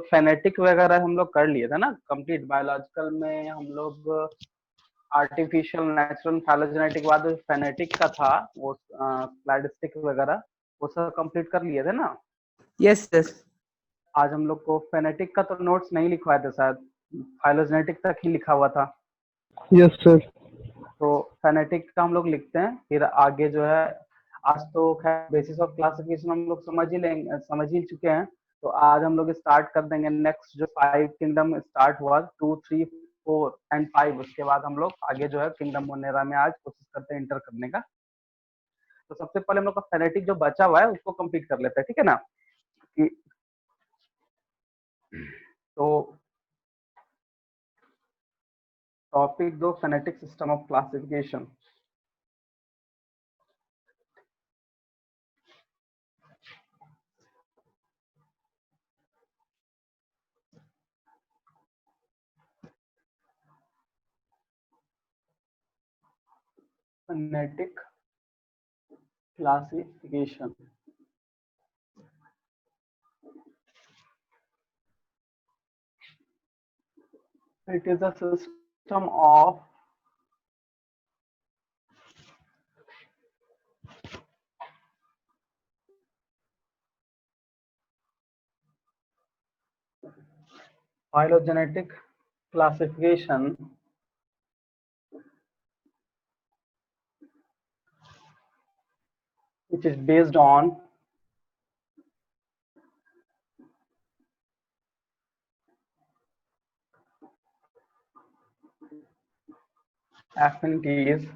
Phonetic वगैरह हम लोग कर लिए थे ना कंप्लीट। बायोलॉजिकल में हम लोग आर्टिफिशियल, नेचुरल, फाइलोजेनेटिक के बाद फेनेटिक का था वो क्लाडिस्टिक वगैरह, वो सब कंप्लीट कर लिए थे ना। Yes yes. आज हम लोग को फेनेटिक का तो नोट्स नहीं लिखवाए थे शायद, फाइलोजेनेटिक तक ही लिखा हुआ था। Yes sir. तो फेनेटिक का हम लोग लिखते हैं, फिर आगे जो है आज तो खैर बेसिस ऑफ क्लासिफिकेशन हम लोग समझ ही चुके हैं। तो आज हम लोग स्टार्ट कर देंगे नेक्स्ट जो 5 किंगडम स्टार्ट हुआ, 2, 3, 4 एंड 5। उसके बाद हम लोग आगे जो है किंगडम मोनेरा में आज कोशिश करते हैं इंटर करने का। तो सबसे पहले हम लोग का फेनेटिक जो बचा हुआ है उसको कंप्लीट कर लेते हैं, ठीक है ना। तो topic 2, phonetic system of classification. Phonetic classification. It is a system of phylogenetic classification which is based on affinities,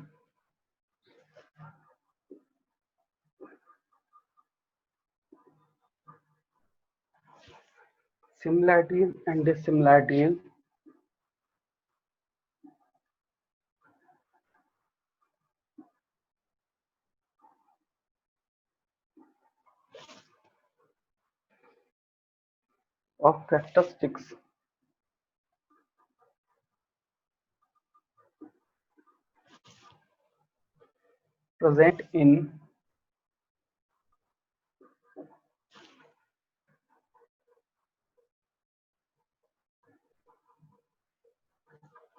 similarities and dissimilarities of characteristics present in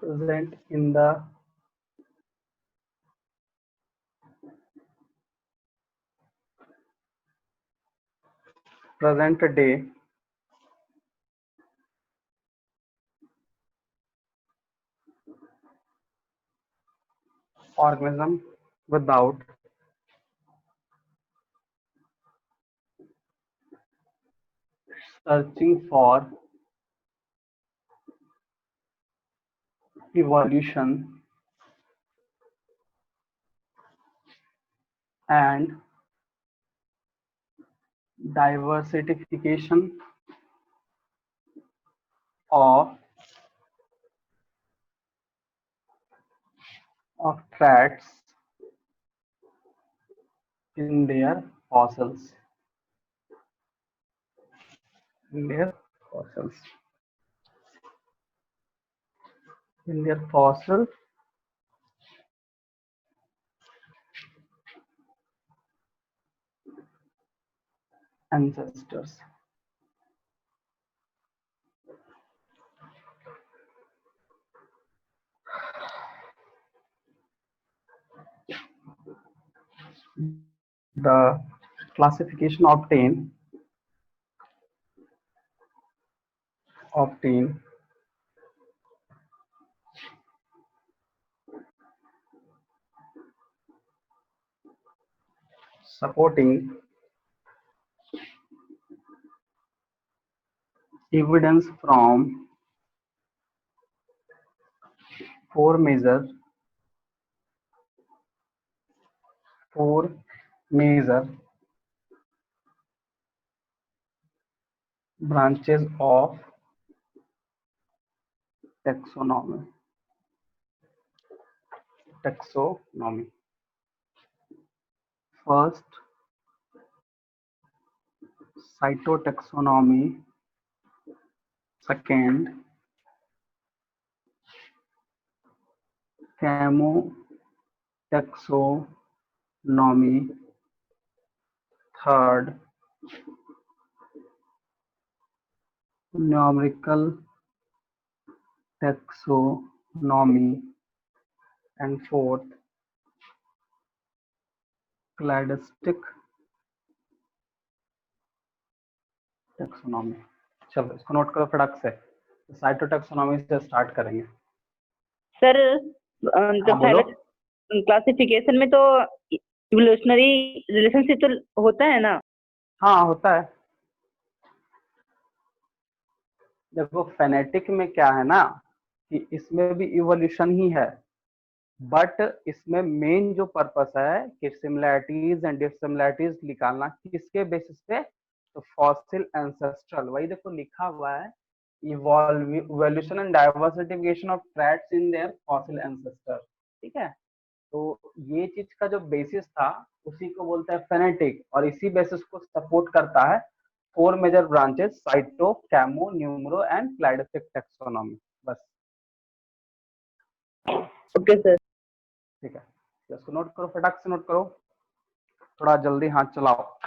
the present day organism without searching for evolution and diversification of traits in their fossils. In their fossils. In their fossil ancestors. The classification obtained supporting evidence from 4 major branches of taxonomy. First, cytotaxonomy. Second, chemotaxonomy. Third, numerical taxonomy and fourth cladistic taxonomy. चलो इसको note करो फटाक से। Cytotaxonomy से start करेंगे। Sir हाँ बोलो। Classification में तो इवोल्यूशनरी रिलेशनशिप तो होता है ना? हाँ होता है। देखो फेनेटिक में क्या है ना कि इसमें भी इवोल्यूशन ही है, बट इसमें मेन जो पर्पस है कि सिमिलैरिटीज एंड डिसिमिलैरिटीज निकालना। किसके बेसिस पे? तो फॉसिल एंसेस्ट्रल, वही देखो लिखा हुआ है, evolution and diversification of traits in their fossil ancestor. ठीक है, तो ये चीज का जो बेसिस था उसी को बोलते हैं फेनेटिक, और इसी बेसिस को सपोर्ट करता है four major branches: cyto, chemo, numero and cladistic taxonomy. बस ओके सर। ठीक है, तो इसको नोट करो, फटाक से नोट करो, थोड़ा जल्दी हाथ चलाओ।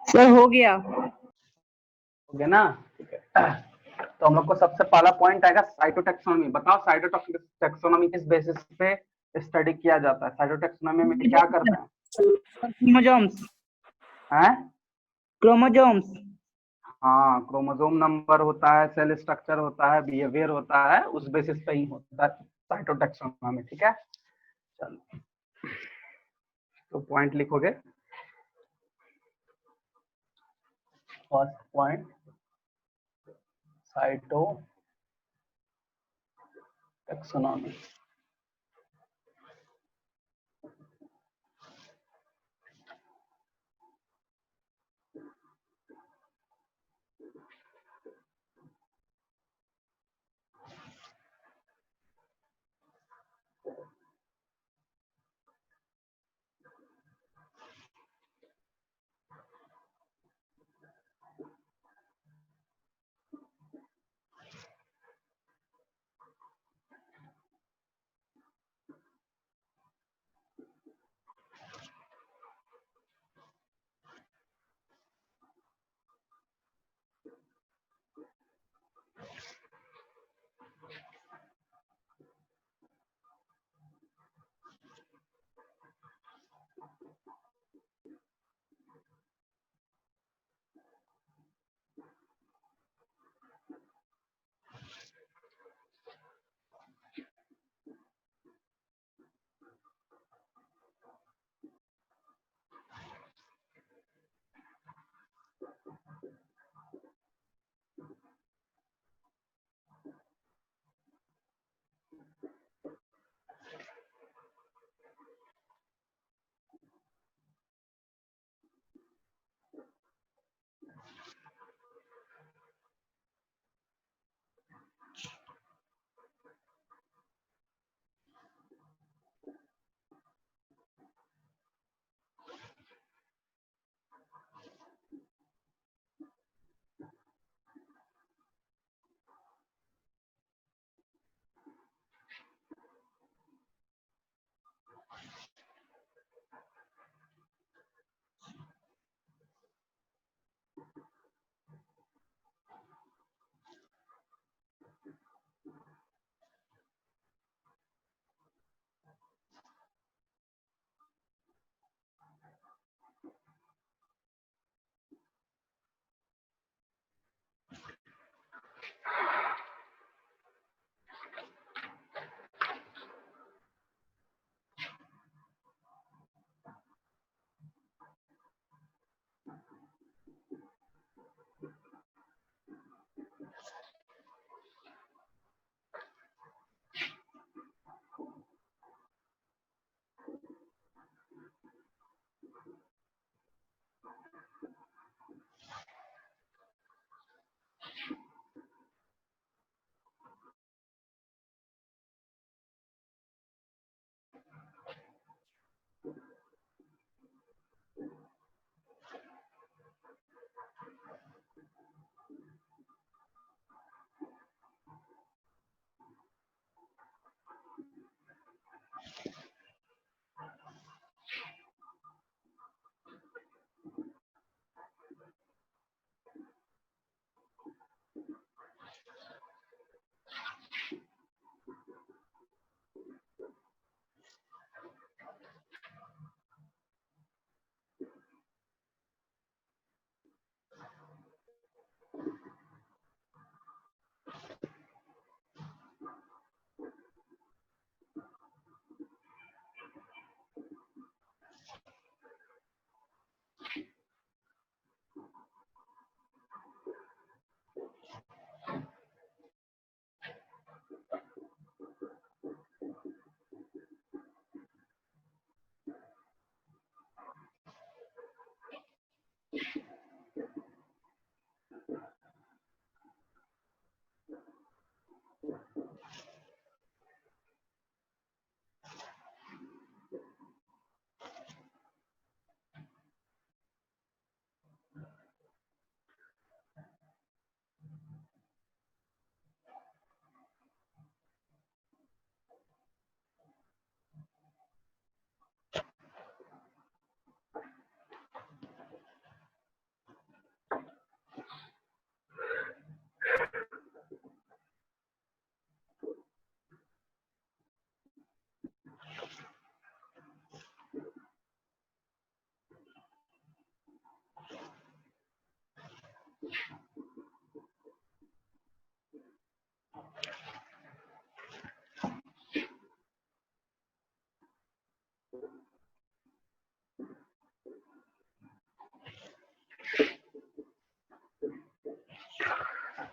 सर हो गया। हो गया ना? ठीक है, तो हम लोग को सबसे पहला पॉइंट आएगा साइटोटैक्सोनॉमी। बताओ साइटोटैक्सोनॉमी किस बेसिस पे स्टडी किया जाता है? साइटोटैक्सोनॉमी में क्या करते हैं? क्रोमोसोम्स। हैं? क्रोमोसोम्स। हाँ, क्रोमोसोम नंबर होता है, सेल स्ट्रक्चर होता है, बिहेवियर होता है, उस बेसिस पे ही होता है साइटोटैक्सोनॉमी। ठीक है, चलो तो पॉइंट लिखोगे। First point, cytotaxonomy.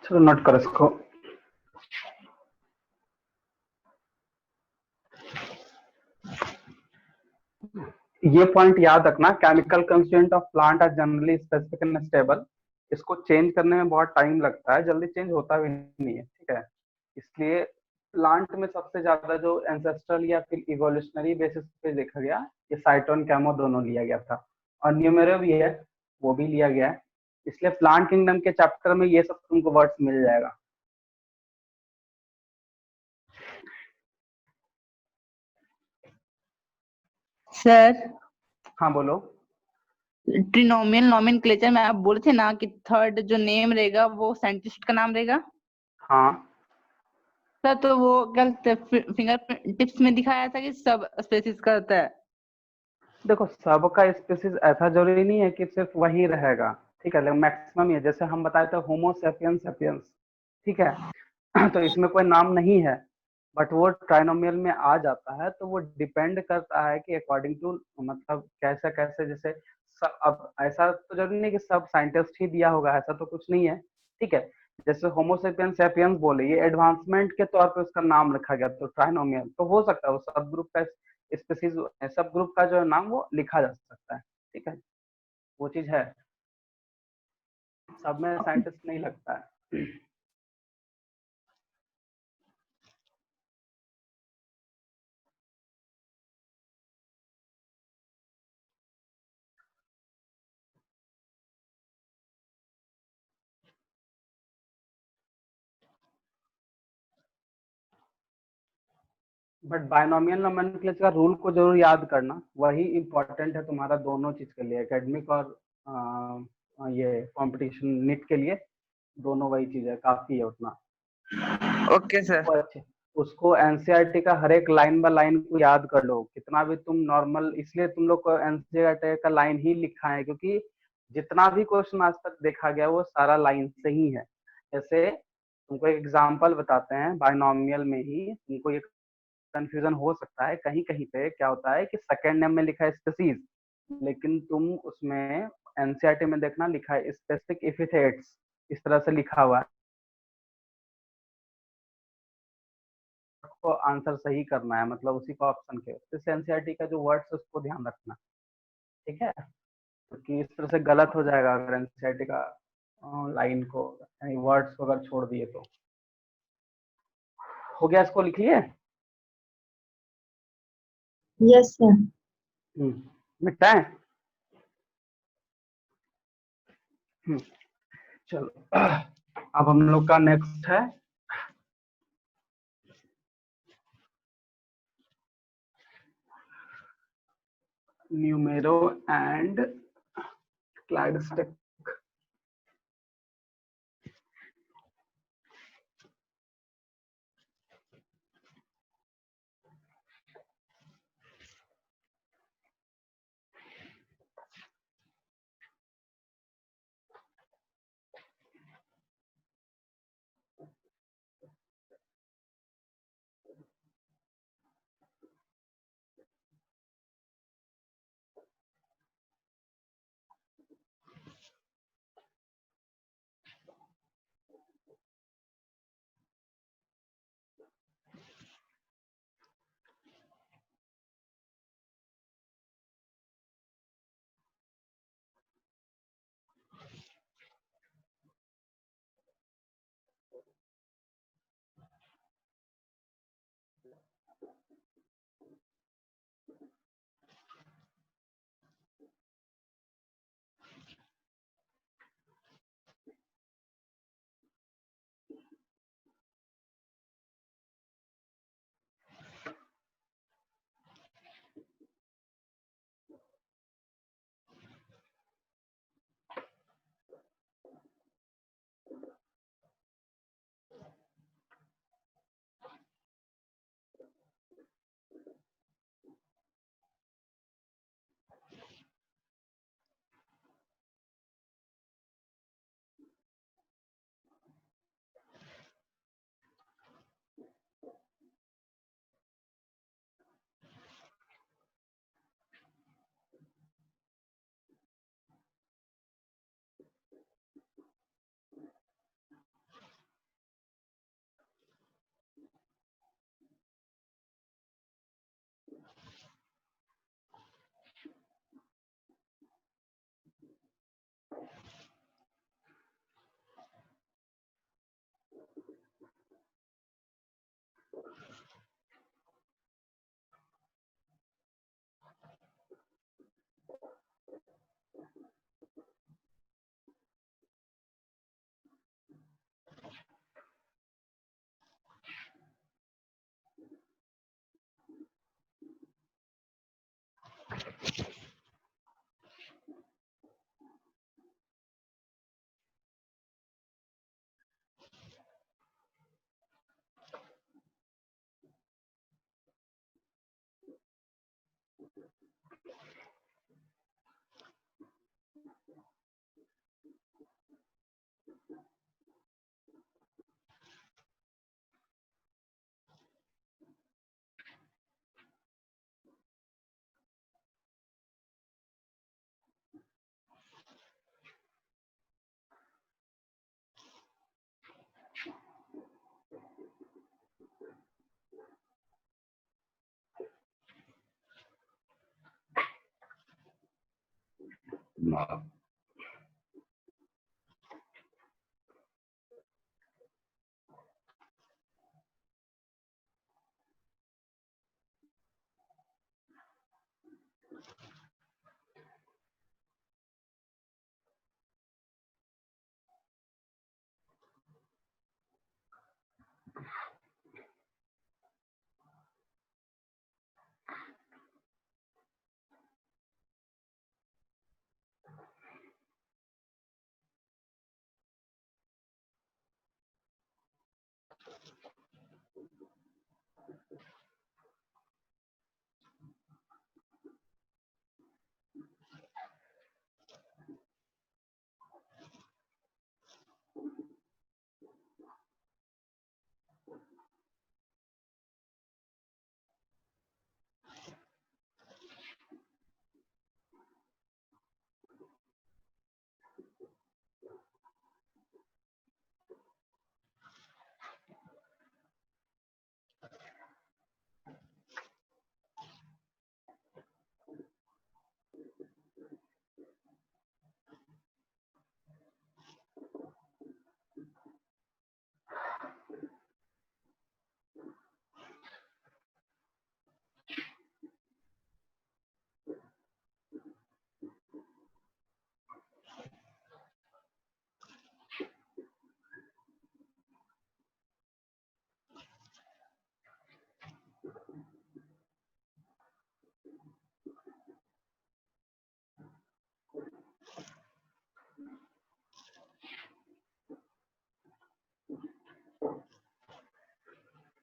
चलो नोट करो इसको। ये पॉइंट याद रखना, chemical constituent of plant are generally specific and stable. इसको चेंज करने में बहुत टाइम लगता है, जल्दी चेंज होता भी नहीं है, ठीक है। इसलिए प्लांट में सबसे ज्यादा जो एंसेस्ट्रल या फिर इवोल्यूशनरी बेसिस पे देखा गया, ये साइटोन कैमो दोनों लिया गया था, और न्यूमेरो भी है, वो भी लिया गया है। इसलिए प्लांट किंगडम के चैप्टर में ये सब तुमको वर्ड्स मिल जाएगा। सर, हाँ बोलो। ट्रिनोमियल नोमेनक्लेचर में आप बोले थे ना कि थर्ड जो नेम रहेगा वो साइंटिस्ट का नाम रहेगा। हाँ सर तो वो क्या फिंगर टिप्स में दिखाया था कि सब स्पेसिस का होता है। देखो, सबका स्पीसीज ऐसा जरूरी नहीं है कि सिर्फ वही रहेगा, ठीक है, लेकिन मैक्सिमम ये, जैसे हम बताए थे होमो सेपियंस सेपियंस, ठीक है। तो इसमें कोई नाम नहीं है, बट वो ट्राइनोमियल में आ जाता है, तो वो डिपेंड करता है कि अकॉर्डिंग टू, मतलब कैसे कैसे, जैसे अब ऐसा तो जरूरी नहीं कि सब साइंटिस्ट ही दिया होगा, ऐसा तो कुछ नहीं है, ठीक है। जैसे होमोसेपियंस सेपियंस बोले, ये एडवांसमेंट के तौर पे उसका नाम रखा गया, तो ट्राइनोमियल तो हो सकता है वो सब ग्रुप का स्पीसीज, सब ग्रुप का जो नाम वो लिखा जा सकता है, ठीक है, वो चीज है। सब में साइंटिस्ट नहीं लगता है। बट बायनोमियल नोमेनक्लेचर का रूल को जरूर याद करना, वही इंपॉर्टेंट है तुम्हारा दोनों चीज के लिए, एकेडमिक और ये कंपटीशन नीट के लिए, दोनों वही चीज है, काफी है उतना। Okay sir. वो अच्छे, उसको एनसीईआरटी का हर एक लाइन बाय लाइन को याद कर लो, कितना भी तुम नॉर्मल, इसलिए तुम लोग को एनसीईआरटी का लाइन ही लिखा है, क्योंकि जितना भी क्वेश्चन आज तक देखा गया वो सारा लाइन से ही है। जैसे तुमको एक एग्जांपल बताते हैं, बायनोमियल में ही तुमको ये कंफ्यूजन हो सकता है, कहीं कहीं पे क्या होता है कि सेकंड नेम में लिखा है स्पीसीज, लेकिन तुम उसमें एनसीईआरटी में देखना लिखा है स्पेसिफिक एपिथेट्स, इस तरह से लिखा हुआ है, को आंसर सही करना है, मतलब उसी का ऑप्शन के, जैसे एनसीईआरटी का जो वर्ड्स है उसको ध्यान रखना, ठीक है, क्योंकि इस तरह से गलत हो जाएगा अगर एनसीईआरटी का लाइन को, वर्ड्स को अगर छोड़ दिए तो। हो गया, इसको लिख लिए? Yes sir. मिटाएं? चलो, अब हम लोग का नेक्स्ट है न्यूमेरो एंड क्लाइस्टिक।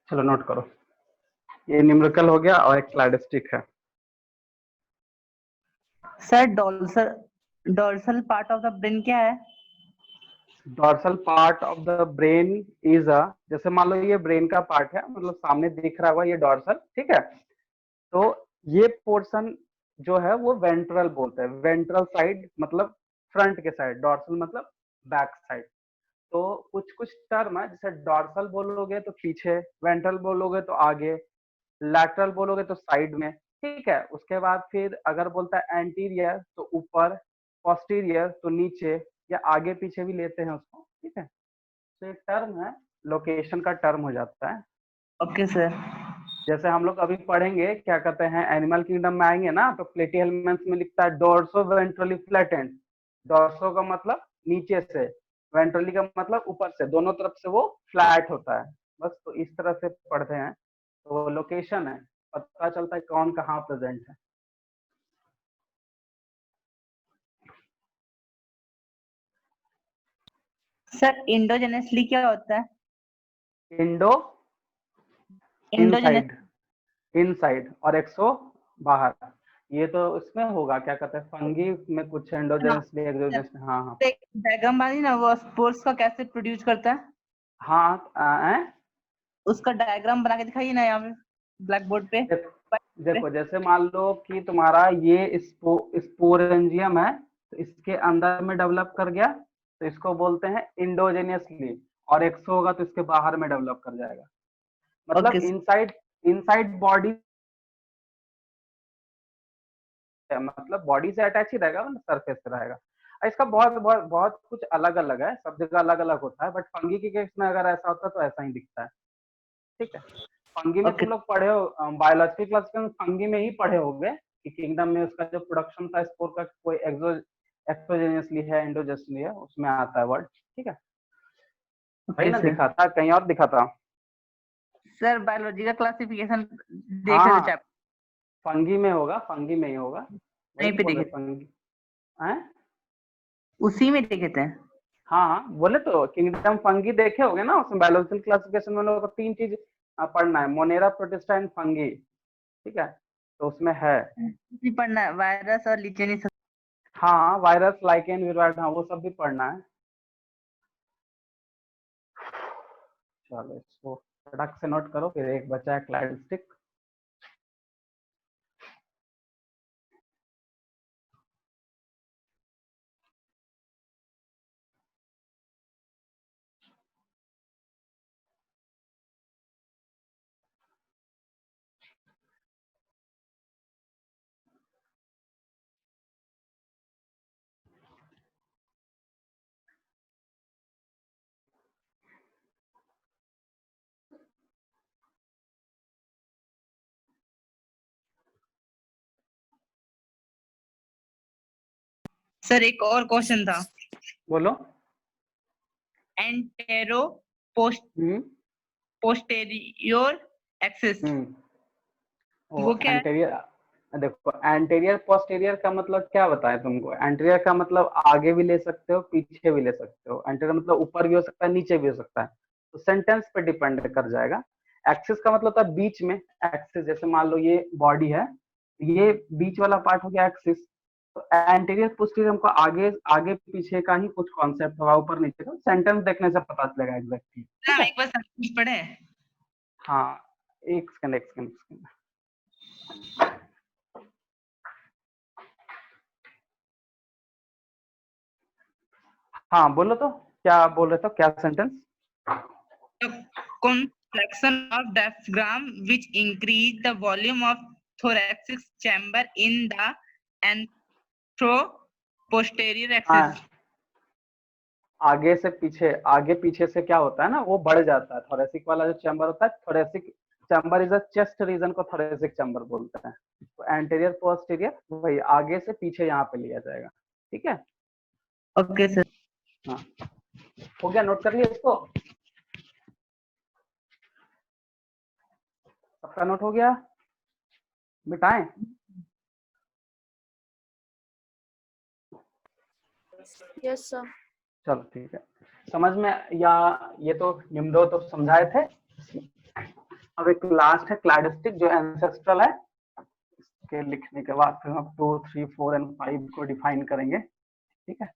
चलो नोट करो, ये न्यूमेरिकल हो गया और एक क्लैडिस्टिक है। Sir dorsal part of the brain क्या है? Dorsal part of the brain is a, जैसे मान लो ये ब्रेन का पार्ट है, मतलब सामने दिख रहा होगा ये डॉर्सल, ठीक है। तो ये पोर्शन जो है वो वेंट्रल बोलते हैं, वेंट्रल साइड मतलब फ्रंट के साइड, डॉर्सल मतलब बैक साइड। तो कुछ कुछ टर्म है, जैसे डॉर्सल बोलोगे तो पीछे, वेंट्रल बोलोगे तो आगे, लैटरल बोलोगे तो साइड में, ठीक है। उसके बाद फिर अगर बोलता है एंटीरियर तो ऊपर, पोस्टीरियर तो नीचे, या आगे पीछे भी लेते हैं उसको, ठीक है। तो एक टर्म है, लोकेशन का टर्म हो जाता है। Okay sir. जैसे हम लोग अभी पढ़ेंगे, क्या कहते हैं, एनिमल किंगडम में आएंगे ना, तो प्लेटीहेल्मिन्थ्स में लिखता है डोर्सो वेंट्रली फ्लैटेंड। डोर्सो का मतलब नीचे से, वेंट्रली का मतलब ऊपर से, दोनों तरफ से वो फ्लैट होता है। बस तो इस तरह से पढ़ते हैं, तो लोकेशन है, पता चलता है कौन कहाँ प्रेजेंट है। सर इंडोजेनेसली क्या होता है? इंडो इंडोजेनेस इनसाइड, इनसाइड, और एक्सो बाहर। ये तो इसमें होगा, क्या कहते हैं, फंगी में कुछ हाँ एंडोजेनसली एक्सोजेनसली, हाँ हाँ। डायग्राम वाली ना, वो स्पोर्स का कैसे प्रोड्यूस करता है? हाँ उसका डायग्राम बना के दिखाइए ना यहाँ पे ब्लैक बोर्ड पे। देखो जैसे मान लो कि तुम्हारा ये स्पोरेंजियम है, तो इसके अंदर में डेवलप कर गया, तो इसको बोलते हैं इंडोजेनियसली, और एक्सो होगा तो इसके बाहर में डेवलप कर जाएगा, मतलब ओके इनसाइड, इनसाइड बॉडी, मतलब बॉडी से अटैच ही रहेगा, मतलब सरफेस से रहेगा। इसका बहुत बहुत बहुत कुछ अलग अलग है, सब जगह अलग अलग होता है, बट फंगी के केस में अगर ऐसा होता है तो ऐसा ही दिखता है, ठीक है। फंगी में ओके तुम लोग पढ़े हो, बायोलॉजिकल क्लास में फंगी में ही पढ़े होंगे कि किंगडम में उसका जो प्रोडक्शन था स्पोर का, कोई एक्सोजेनियसली है, एंडोजेनियसली है, उसमें आता है वर्ड, ठीक है। वही ओके ना सर। दिखा था, कहीं और दिखा था। सर बायोलॉजी का क्लासिफिकेशन देख हाँ रहे थे हाँ, चैप्टर, फंगी में होगा, फंगी में ही होगा, वही वहीं तो पे बोल देखे रहे थे, फंगी है। उसी में देखे थे। हाँ हाँ, बोले तो किंगडम फंगी देखे होगे ना, उसमें बायोलॉजिकल क्लासिफिकेशन में लोगों को तीन चीज पढ़ना है, मोनेरा, प्रोटिस्टा एंड फंगी, ठीक है। तो उसमें है, नहीं पढ़ना है, वायरस और लिचेनी। हाँ वायरस, लाइकेन, विराइड, हाँ वो सब भी पढ़ना है। चलो इसको फटाक से नोट करो, फिर एक बचा है क्लैडिस्टिक। सर एक और क्वेश्चन था, बोलो। एंटेरो पोस्ट हम्म पोस्टेरियोर एक्सिस, हम्म वो क्या है? एंटेरियर, देखो एंटेरियर पोस्टीरियर का मतलब क्या बताएं तुमको। एंटेरियर का मतलब आगे भी ले सकते हो, पीछे भी ले सकते हो। एंटेरियर मतलब ऊपर भी हो सकता है, नीचे भी हो सकता है, तो सेंटेंस पे डिपेंड कर जाएगा। एक्सिस का मतलब होता है बीच में। एक्सिस जैसे मान लो ये बॉडी है, ये बीच वाला पार्ट हो गया एक्सिस। तो एंटेरियर पोस्टीरियर हमको आगे आगे पीछे का ही कुछ कॉन्सेप्ट होगा, ऊपर नीचे का सेंटेंस देखने से पता चलेगा एग्जैक्टली। ठीक हम है। एक बार सब पढ़े। हाँ, एक सेकंड एक सेकंड एक सेकंड। हाँ बोलो, तो क्या बोल रहे थे, क्या sentence? The contraction of diaphragm which increase the volume of thoracic chamber in the anteroposterior axis. हाँ, आगे से पीछे, आगे पीछे से क्या होता है ना, वो बढ़ जाता है। थोरेसिक वाला जो चैम्बर होता है, thoracic chamber is a chest region को थोरेसिक चैम्बर बोलते हैं। तो एंटीरियर पोस्टीरियर वही आगे से पीछे यहाँ पे लिया जाएगा। ठीक है। Okay sir. हाँ, हो गया, नोट कर लिया इसको, सबका नोट हो गया, मिटाएं? Yes sir. चलो ठीक है, समझ में, या ये तो निम्नो तो समझाए थे। अब एक लास्ट है क्लैडिस्टिक जो एंसेस्ट्रल है। के लिखने के बाद फिर हम 2, 3, 4 एंड 5 को डिफाइन करेंगे। ठीक है।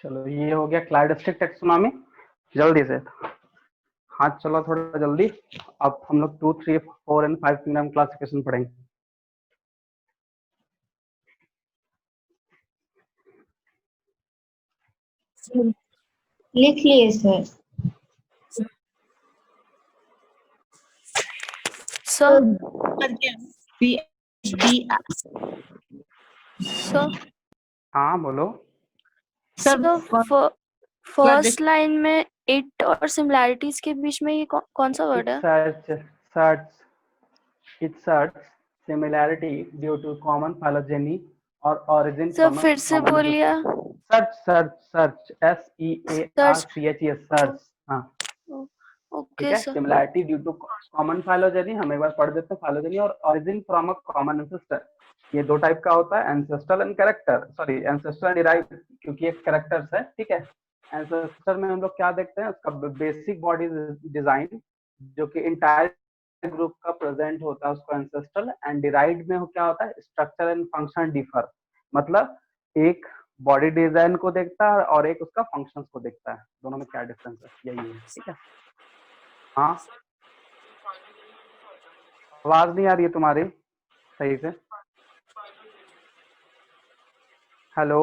चलो ये हो गया क्लासिक टेक्सोनॉमी जल्दी से। हाँ चलो थोड़ा जल्दी। अब हम लोग 2, 3, 4 एंड 5 किंगडम क्लासिफिकेशन पढ़ेंगे। लिख लिए सर। सर सर हाँ बोलो। सर फर्स्ट लाइन में इट और सिमिलैरिटीज के बीच में ये कौन सा वर्ड है? It search similarity due to common phylogeny or origin sir from a फिर से common बोलिए। search SEARCH search। हाँ ठीक ओके है। Sir. Similarity due to common phylogeny, हम एक बार पढ़ देते हैं फाइलोजेनी, और origin from a common ancestor. ये दो टाइप का होता है, ancestral and character, sorry ancestral derived, क्योंकि एक कैरेक्टर्स है। ठीक है। एंसेस्टर में हम लोग क्या देखते हैं, उसका बेसिक बॉडी डिजाइन जो कि इंटायर ग्रुप का प्रेजेंट होता है, उसको एंसेस्ट्रल। एंड डिराइव्ड में क्या होता है, स्ट्रक्चर एंड फंक्शन डिफर, मतलब एक बॉडी डिजाइन को देखता है और एक उसका फंक्शंस को देखता है, दोनों में क्या डिफरेंस है, यही है। ठीक है। हाँ आवाज नहीं आ रही है तुम्हारी सही से। हेलो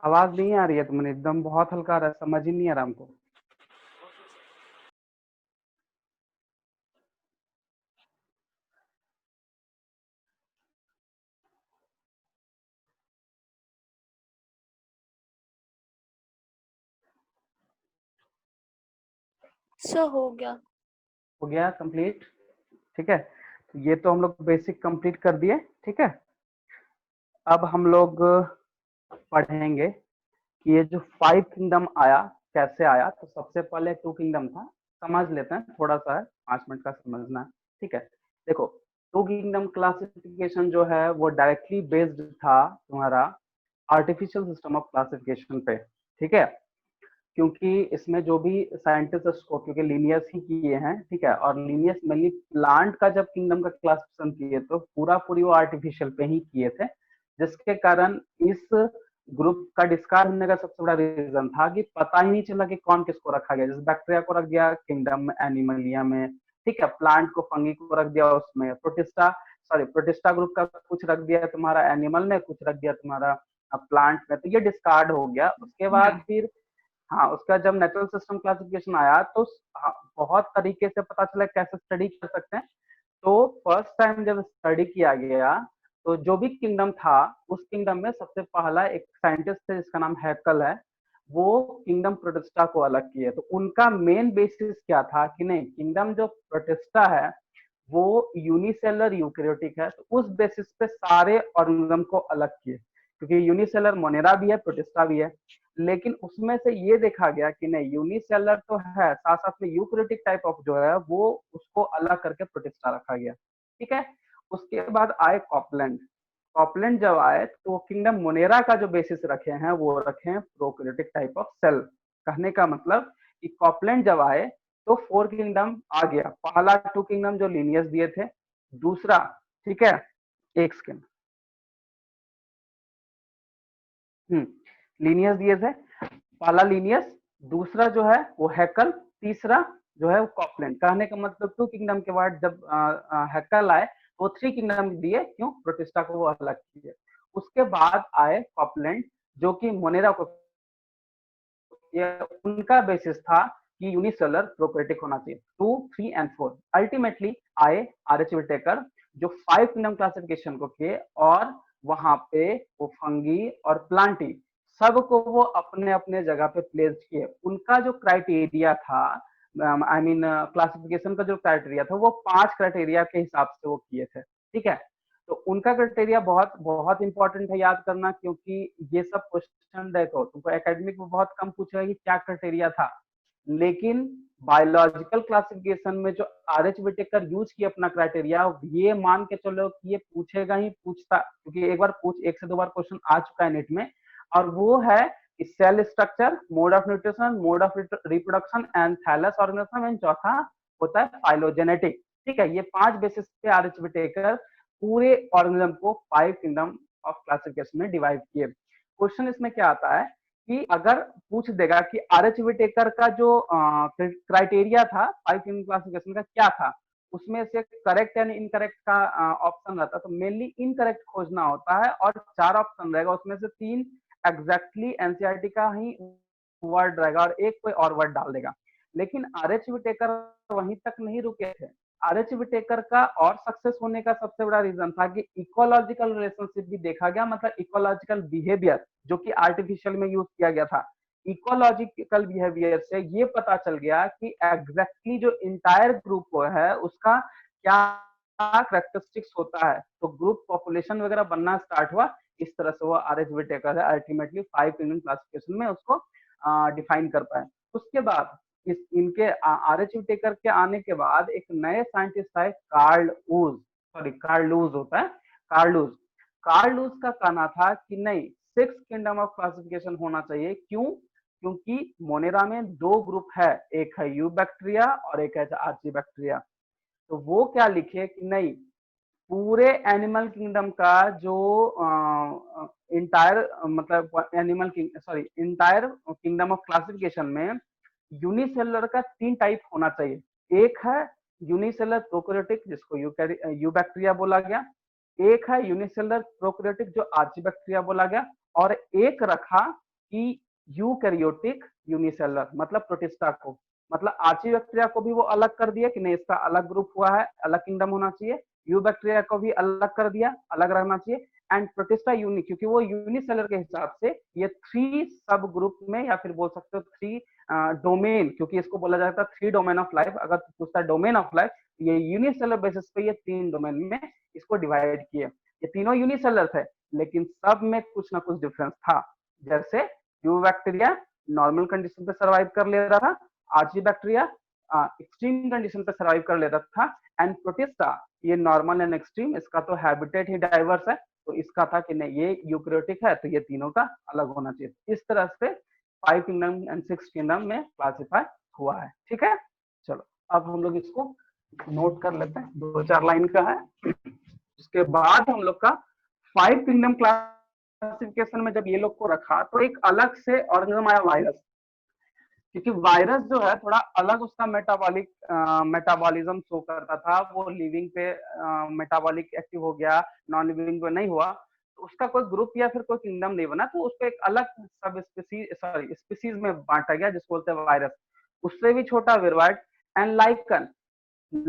आवाज नहीं आ रही है तुमने, एकदम बहुत हल्का आ रहा है, समझ ही नहीं आ रहा हमको। सर हो गया कंप्लीट। ठीक है। तो ये तो हम लोग बेसिक कंप्लीट कर दिए। ठीक है। अब हम लोग पढ़ेंगे कि ये जो 5 किंगडम आया कैसे आया। तो सबसे पहले 2 किंगडम था, समझ लेते हैं, थोड़ा सा है, 5 मिनट का समझना है। ठीक है। देखो 2 किंगडम क्लासिफिकेशन जो है वो डायरेक्टली बेस्ड था तुम्हारा आर्टिफिशियल सिस्टम ऑफ क्लासिफिकेशन पे। ठीक है। क्योंकि इसमें जो भी साइंटिस्ट को, क्योंकि लीनियस ही किए हैं। ठीक है। और लीनियस मेनली प्लांट का जब किंगडम का क्लासिफिकेशन किए तो पूरी वो आर्टिफिशियल पे ही किए थे, जिसके कारण इस ग्रुप का डिस्कार्ड होने का सबसे बड़ा रीजन था कि पता ही नहीं चला कि कौन किसको रखा गया। जैसे बैक्टीरिया को रख दिया किंगडम एनिमलिया में, ठीक है, प्लांट को फंगी को रख दिया उसमें, प्रोटिस्टा ग्रुप का कुछ रख दिया तुम्हारा एनिमल में, कुछ रख दिया तुम्हारा प्लांट में, तो ये डिस्कार्ड हो गया। उसके बाद फिर हाँ उसका जब नेचुरल सिस्टम क्लासिफिकेशन आया तो बहुत तरीके से पता चला कैसे स्टडी कर सकते हैं। तो फर्स्ट टाइम जब स्टडी किया गया तो जो भी किंगडम था उस किंगडम में सबसे पहला एक साइंटिस्ट थे जिसका नाम हैकल है, वो किंगडम प्रोटिस्टा को अलग किए। तो उनका मेन बेसिस क्या था कि नहीं, किंगडम जो प्रोटिस्टा है वो यूनिसेलर यूकैरियोटिक है, तो उस बेसिस पे सारे ऑर्गेनिज्म को अलग किए, क्योंकि यूनिसेलर मोनेरा भी है प्रोटिस्टा भी है। लेकिन उसमें से ये देखा गया कि नहीं, यूनिसेलर तो है, साथ साथ में यूकैरियोटिक टाइप ऑफ जो है वो उसको अलग करके प्रोटिस्टा रखा गया। ठीक है। उसके बाद आए कॉपलैंड। कॉपलैंड जब आए तो किंगडम मोनेरा का जो बेसिस रखे हैं वो रखे हैं प्रोकैरियोटिक टाइप ऑफ सेल। कहने का मतलब कि कॉपलैंड जब आए तो 4 किंगडम आ गया। पहला 2 किंगडम जो लीनियस दिए थे, दूसरा, ठीक है, एक सेकेंड, लीनियस दिए थे, पहला लीनियस, दूसरा जो है वो हैकल, तीसरा जो है वो कॉपलैंड। कहने का मतलब 2 किंगडम के बाद जब हैकल आए वो 3 किंगडम दिए, क्यों, प्रोटिस्टा को वो अलग किए। उसके बाद आए कॉपलैंड जो कि मोनेरा को, ये उनका बेसिस था कि यूनिसेलर प्रोकैरियोटिक होना चाहिए। 2, 3 एंड 4 अल्टीमेटली आए आरएच विटेकर जो 5 किंगडम क्लासिफिकेशन को किए, और वहां पे वो फंगी और प्लांटी सबको वो अपने अपने जगह पे प्लेस किए। उनका जो क्राइटेरिया था, आई मीन क्लासिफिकेशन का जो क्राइटेरिया था वो 5 क्राइटेरिया के हिसाब से वो किए थे। ठीक है। तो उनका क्राइटेरिया बहुत बहुत इंपॉर्टेंट है याद करना, क्योंकि ये सब क्वेश्चन देखो तुमको एकेडमिक में बहुत कम पूछेगा कि क्या क्राइटेरिया था, लेकिन बायोलॉजिकल क्लासिफिकेशन में जो आरएच विटेकर यूज किया अपना क्राइटेरिया, ये मान के चलो कि ये पूछेगा ही पूछता, क्योंकि एक बार 1 से 2 बार क्वेश्चन आ चुका है नेट में, और वो है cell structure, mode of nutrition, mode of reproduction and thallus organism, and चौथा होता है फाइलोजेनेटिक। ठीक है। ये 5 बेसिस पे आरएच विटेकर पूरे ऑर्गेनिज्म को 5 किंगडम ऑफ क्लासिफिकेशन में डिवाइड किए। क्वेश्चन इसमें क्या आता है कि अगर पूछ देगा कि आरएच विटेकर का जो क्राइटेरिया था 5 किंगडम क्लासिफिकेशन का क्या था, उसमें से करेक्ट एंड इनकरेक्ट का ऑप्शन रहता है, तो मेनली इनकरेक्ट खोजना होता है और 4 ऑप्शन रहेगा, उसमें से 3 एग्जैक्टली एनसीईआरटी का ही वर्ड रहेगा और एक कोई और वर्ड डाल देगा। लेकिन आरएच विटेकर वहीं तक नहीं रुके थे। आरएच विटेकर का और सक्सेस होने का सबसे बड़ा रीजन था कि इकोलॉजिकल रिलेशनशिप भी देखा गया, मतलब इकोलॉजिकल बिहेवियर जो कि आर्टिफिशियल में यूज किया गया था। इकोलॉजिकल बिहेवियर से ये पता चल गया कि एग्जैक्टली जो इंटायर ग्रुप है उसका क्या करेक्टरिस्टिक्स होता है, तो ग्रुप पॉपुलेशन वगैरह बनना स्टार्ट हुआ। इस तरह से वो आरएच विटेकर है अल्टीमेटली 5 किंगडम क्लासिफिकेशन में उसको डिफाइन कर पाए। उसके बाद इनके आरएच विटेकर के आने के बाद एक नए साइंटिस्ट आए, कार्ल लूज होता है, कार्ल लूज का कहना था कि नहीं 6 किंगडम ऑफ क्लासिफिकेशन होना चाहिए। क्यों? क्योंकि मोनेरा में 2 ग्रुप है, एक है यू बैक्टीरिया और एक है आर्ची बैक्टीरिया। तो वो क्या लिखे कि नहीं, पूरे एनिमल किंगडम का जो इंटायर मतलब इंटायर किंगडम ऑफ क्लासिफिकेशन में यूनिसेलुलर का 3 टाइप होना चाहिए। एक है यूनिसेलुलर प्रोकैरियोटिक जिसको यू बैक्टीरिया बोला गया, एक है यूनिसेलुलर प्रोकैरियोटिक जो आर्ची बैक्टीरिया बोला गया, और एक रखा कि यूकैरियोटिक यूनिसेलुलर मतलब प्रोटिस्टा को, मतलब आर्ची बैक्टीरिया को भी वो अलग कर दिया कि नहीं इसका अलग ग्रुप हुआ है, अलग किंगडम होना चाहिए। यू बैक्टीरिया को भी अलग कर दिया, अलग रहना चाहिए। एंड प्रोटिस्टा यूनिक, क्योंकि वो यूनिसेलर के हिसाब से ये 3 सब ग्रुप में, या फिर बोल सकते हो 3 डोमेन, क्योंकि इसको बोला जाता है 3 डोमेन ऑफ लाइफ। अगर पूछता है डोमेन ऑफ लाइफ, ये यूनिसेलर बेसिस पे ये 3 डोमेन में इसको डिवाइड किए। ये तीनों यूनिसेलर थे, लेकिन सब में कुछ ना कुछ डिफरेंस था। जैसे यू बैक्टीरिया नॉर्मल कंडीशन पे सर्वाइव कर ले रहा था, आर्ची बैक्टीरिया एक्सट्रीम कंडीशन पे सर्वाइव कर लेता था, एंड प्रोटिस्टा ये नॉर्मल एंड एक्सट्रीम, इसका तो हैबिटेट ही डाइवर्स है, तो इसका था कि नहीं ये यूकैरियोटिक है, तो ये तीनों का अलग होना चाहिए। इस तरह से 5 किंगडम एंड 6 किंगडम में क्लासिफाई हुआ है। ठीक है, चलो अब हम लोग इसको नोट कर लेते हैं, 2-4 लाइन का है। उसके बाद हम लोग का 5 किंगडम क्लासिफिकेशन में जब ये लोग को रखा, तो एक अलग से ऑर्गेनिज्म आया वायरस, क्योंकि वायरस जो है थोड़ा अलग उसका मेटाबॉलिज्म शो करता था। वो लिविंग पे मेटाबॉलिक एक्टिव हो गया, नॉन लिविंग पे नहीं हुआ, तो उसका कोई ग्रुप या फिर कोई किंगडम नहीं बना, तो उसको एक अलग सब स्पीसीज में बांटा गया जिसको बोलते हैं वायरस। उससे भी छोटा विरवाइट एंड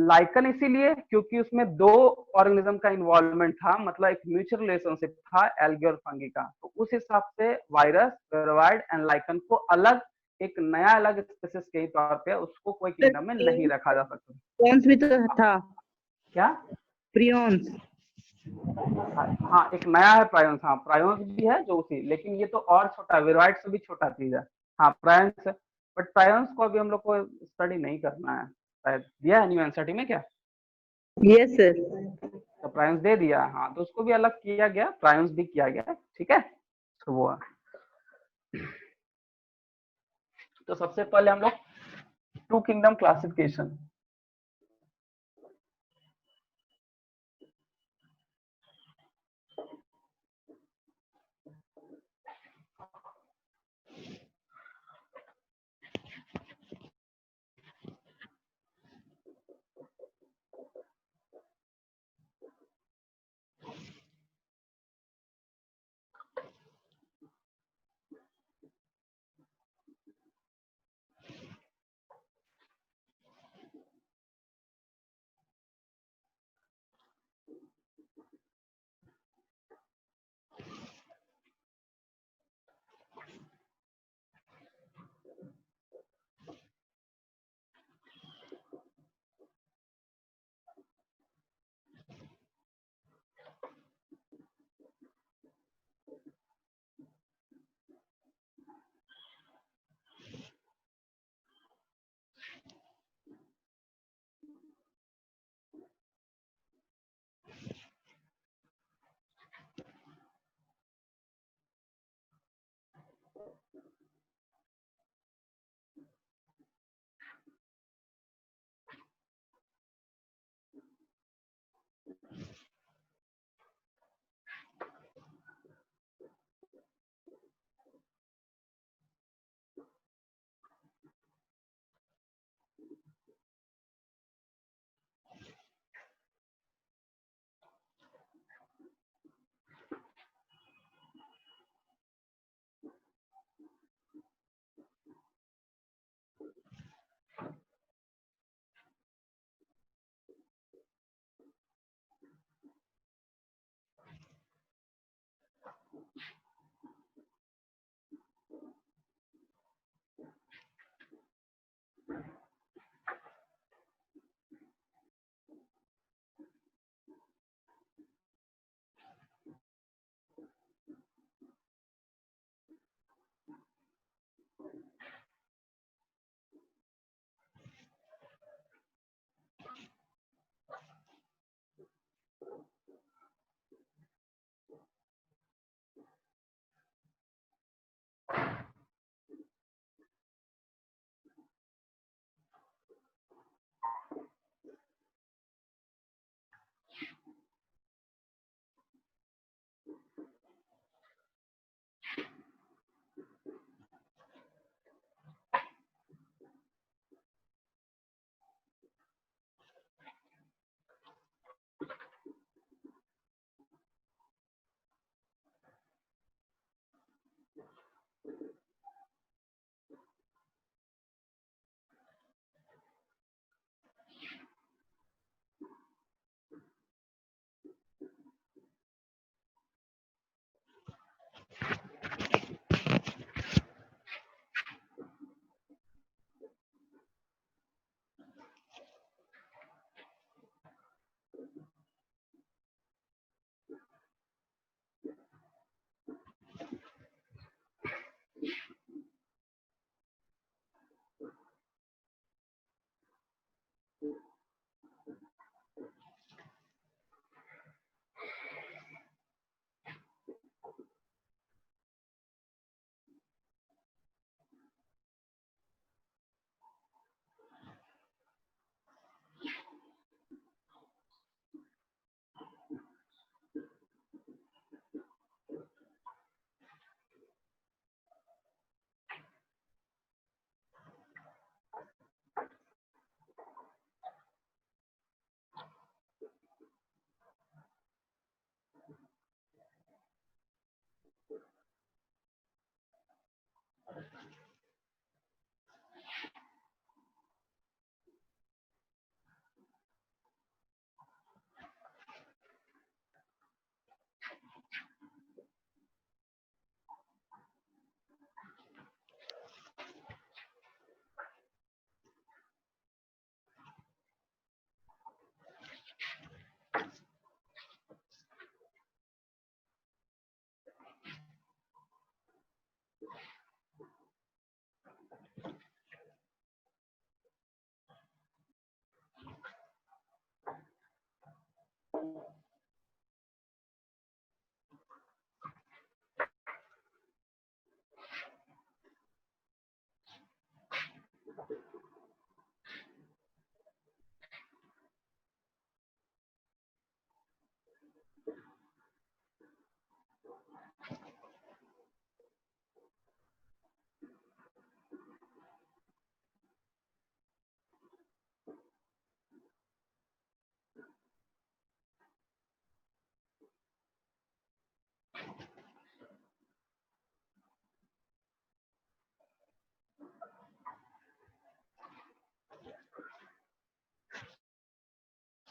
लाइकन इसीलिए क्योंकि उसमें 2 ऑर्गेनिज्म का इन्वॉल्वमेंट था, मतलब एक म्यूचुअल रिलेशनशिप था एल्गी और फंगी का। तो उस हिसाब से वायरस, विरवाइट एंड लाइकन को अलग, एक नया अलग स्पीसीज के तौर पे उसको कोई किंगडम में नहीं रखा जा सकता। प्रियॉन्स भी तो था। क्या? प्रियॉन्स, हाँ एक नया है प्रायोन्स। हाँ प्रायोन्स भी है जो उसी, लेकिन ये तो और छोटा, विरवाइट से भी छोटा चीज है। हाँ प्रायोन्स, बट प्रायोन्स को अभी हम लोग को स्टडी नहीं करना है, शायद दिया है न्यू एनसीईआरटी में क्या? Yes sir. तो प्रायोन्स दे दिया, हाँ तो उसको भी अलग किया गया, प्रायोन्स भी किया गया। ठीक है, तो वो तो सबसे पहले हम लोग 2 किंगडम क्लासिफिकेशन।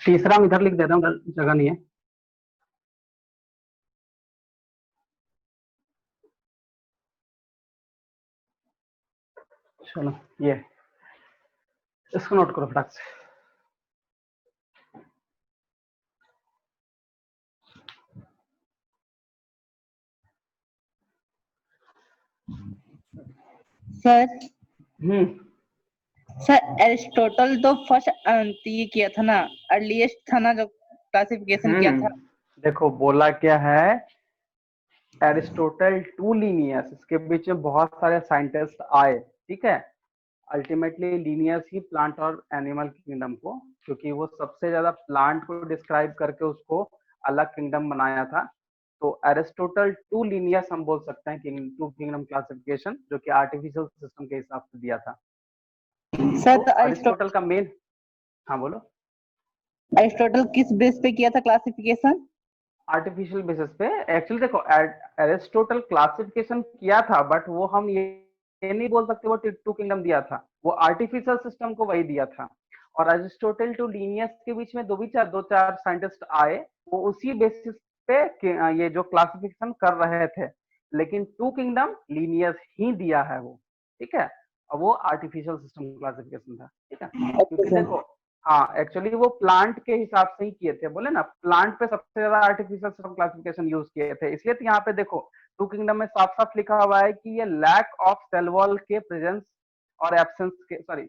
तीसरा हम इधर लिख देता हूँ, जगह नहीं है। चलो ये इसको नोट करो फटाक से। सर हम्म सर एरिस्टोटल तो फर्स्ट ये किया था ना, अर्लीस्ट था ना जो क्लासिफिकेशन किया था। देखो बोला क्या है, एरिस्टोटल टू लीनियस, इसके बीच में बहुत सारे साइंटिस्ट आए, ठीक है। अल्टीमेटली लीनियस ही प्लांट और एनिमल किंगडम को, क्योंकि वो सबसे ज्यादा प्लांट को डिस्क्राइब करके उसको अलग किंगडम बनाया था। तो एरिस्टोटल टू लीनियस हम बोल सकते हैं, टू किंगडम क्लासिफिकेशन, जो कि आर्टिफिशियल सिस्टम के हिसाब से दिया था। सर तो अरिस्टोटल का मेन, हाँ बोलो। एरिस्टोटल किस बेस पे किया था क्लासिफिकेशन? आर्टिफिशियल बेसिस पे। एक्चुअली देखो एरिस्टोटल क्लासिफिकेशन किया था, बट वो हम ये नहीं बोल सकते वो टू किंगडम दिया था, वो आर्टिफिशियल सिस्टम को वही दिया था। और अरिस्टोटल टू लीनियस के बीच में दो चार साइंटिस्ट आए, वो उसी बेसिस पे ये जो क्लासिफिकेशन कर रहे थे, लेकिन टू किंगडम लीनियस ही दिया है वो, ठीक है। और वो आर्टिफिशियल सिस्टम क्लासिफिकेशन था, ठीक है। क्योंकि देखो हाँ, एक्चुअली वो प्लांट के हिसाब से ही किए थे, बोले ना प्लांट पे सबसे ज्यादा आर्टिफिशियल सिस्टम क्लासिफिकेशन यूज किए थे, इसलिए तो यहाँ पे देखो टू किंगडम में साफ साफ लिखा हुआ है कि ये लैक ऑफ सेल वॉल के प्रेजेंस और एब्सेंस के, सॉरी,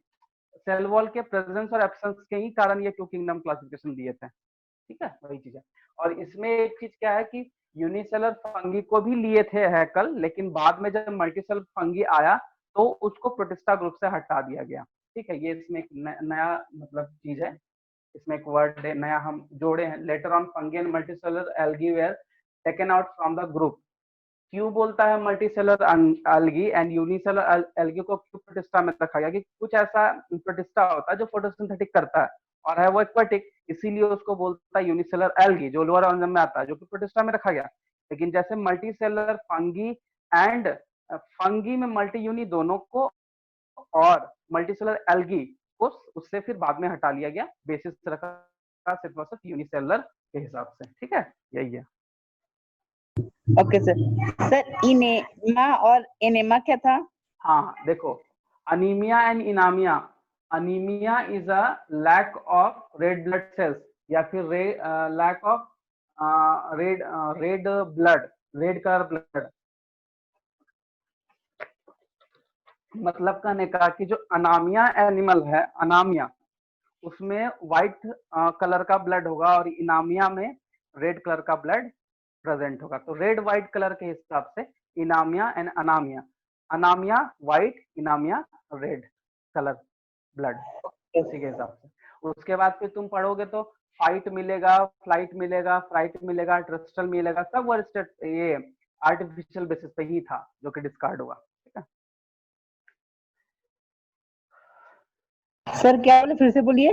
सेल वॉल के प्रेजेंस और एब्सेंस के ही कारण ये टू किंगडम क्लासिफिकेशन दिए थे, ठीक है। वही चीज है। और इसमें एक चीज क्या है कि यूनिसेलर फंगी को भी लिए थे हैकल, लेकिन बाद में जब मल्टीसेलर फंगी आया तो उसको प्रोटिस्टा ग्रुप से हटा दिया गया, ठीक है। ये इसमें एक नया मतलब चीज है, इसमें एक वर्ड नया हम जोड़े हैं। Later on fungi and multicellular algae where taken out from the group. क्यों बोलता है multicellular algae and unicellular algae को क्यों प्रोटिस्टा में रखा गया? कि कुछ ऐसा प्रोटिस्टा होता है जो फोटोसिंथेटिक करता है और है वो एक्वाटिक, इसीलिए उसको बोलता है यूनिसेलर एल्गी, जो लोअर ऑर्गेनिज्म में आता है, जो कि प्रोटिस्टा में रखा गया। लेकिन जैसे मल्टीसेलर फंगी एंड फंगी में मल्टी यूनि दोनों को और मल्टीसेलर एल्गी को उससे फिर बाद में हटा लिया गया, बेसिस रखा सिर्फ और सिर्फ यूनिसेलर के हिसाब से, ठीक है। यही है। Okay sir. सर इनेमा और एनेमा क्या था? हाँ देखो, अनीमिया एंड इनामिया। Anaemia is a lack of red blood cells, या फिर lack of red red blood, red colour blood. मतलब कहने का कि जो अनामिया एनिमल है, अनामिया उसमें व्हाइट कलर का ब्लड होगा और इनामिया में रेड कलर का ब्लड प्रेजेंट होगा। तो रेड व्हाइट कलर के हिसाब से इनामिया एंड अनामिया। अनामिया व्हाइट, इनामिया रेड कलर ब्लड, उसी के हिसाब से। उसके बाद फिर तुम पढ़ोगे तो फाइट मिलेगा, फ्लाइट मिलेगा, फ्राइट मिलेगा, ट्रस्टल मिलेगा, सब वो ये आर्टिफिशियल बेसिस पे ही था जो कि डिस्कार्ड हुआ, ठीक है। सर क्या बोले, फिर से बोलिए।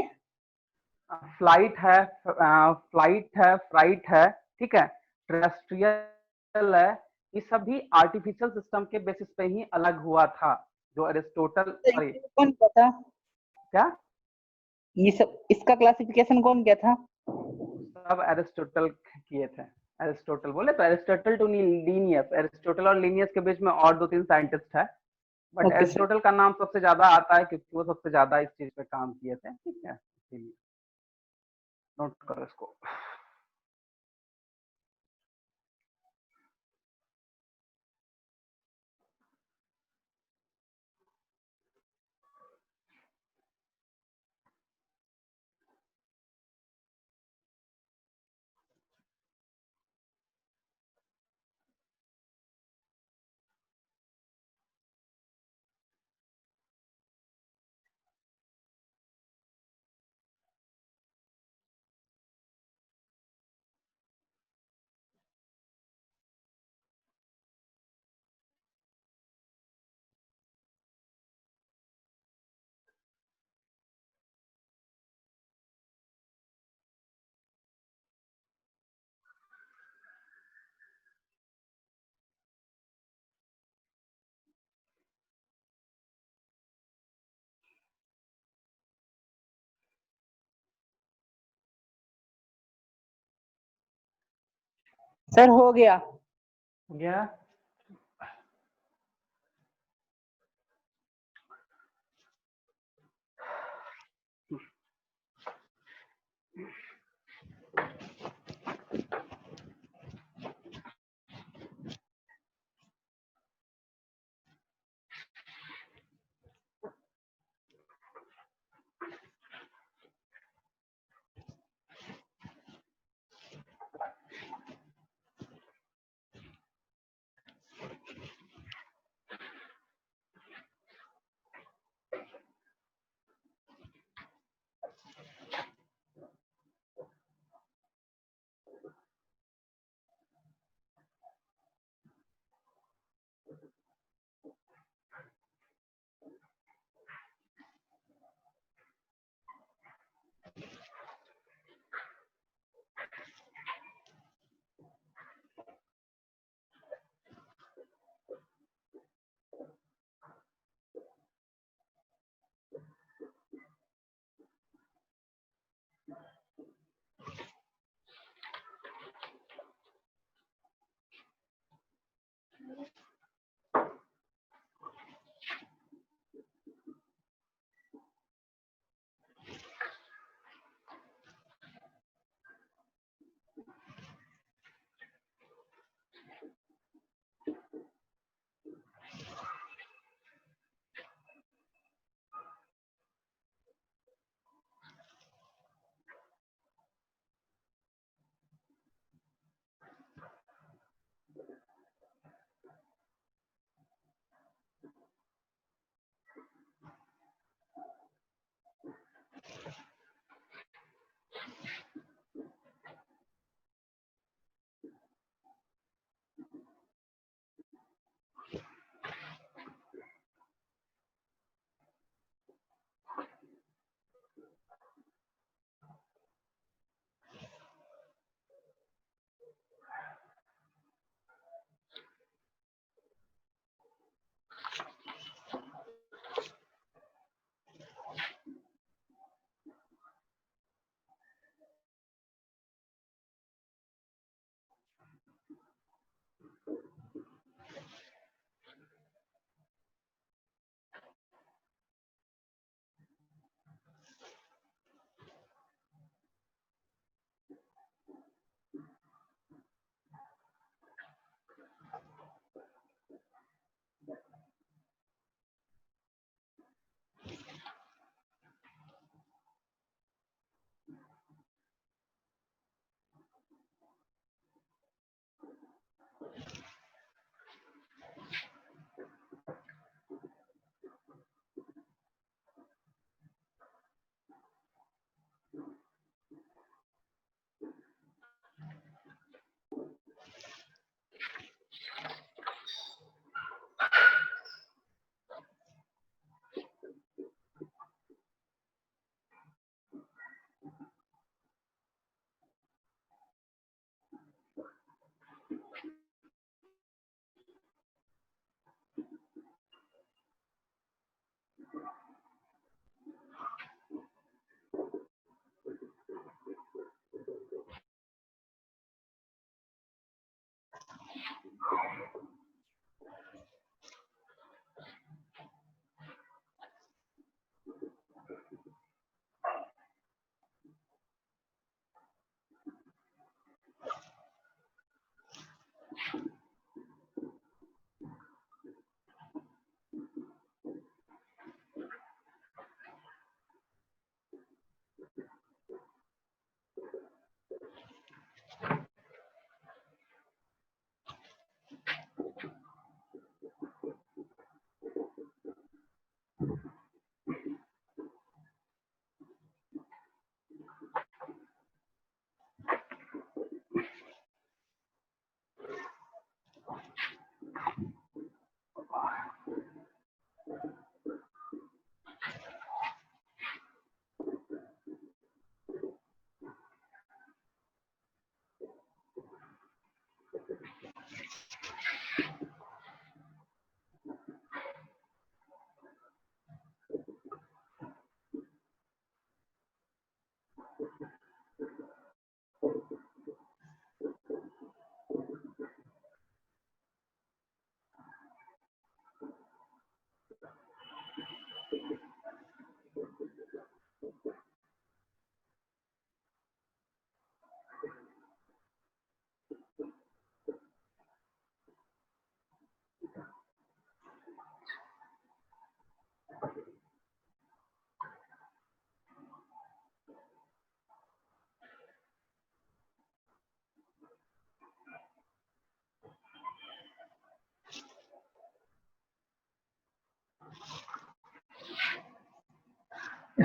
फ्लाइट है, फ्लाइट है, फ्राइट है, ठीक है, टेरेस्ट्रियल है, ये सभी आर्टिफिशियल सिस्टम के बेसिस पे ही अलग हुआ था। जो अरिस्टोटल, सॉरी कौन किया था क्या, ये सब, इसका क्लासिफिकेशन कौन किया था? सब अरिस्टोटल किए थे। अरिस्टोटल बोले तो अरिस्टोटल टू लीनियस, अरिस्टोटल और लीनियस के बीच में और दो तीन साइंटिस्ट है, बट ओके सर। अरिस्टोटल का नाम सबसे ज्यादा आता है क्योंकि वो सबसे ज्यादा इस चीज पे काम किए थे, ठीक है, इसीलिए नोट करो इसको। सर हो गया। गया।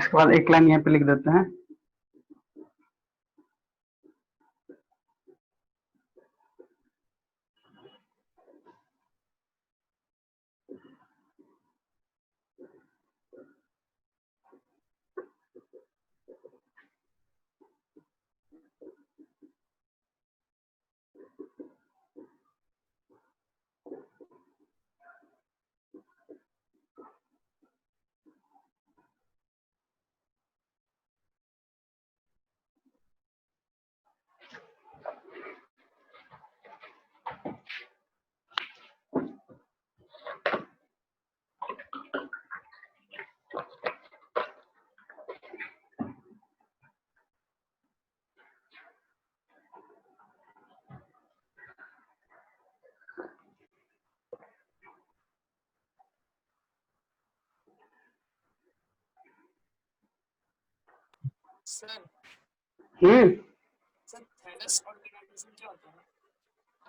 इसके बाद एक लाइन यहाँ पे लिख देते हैं।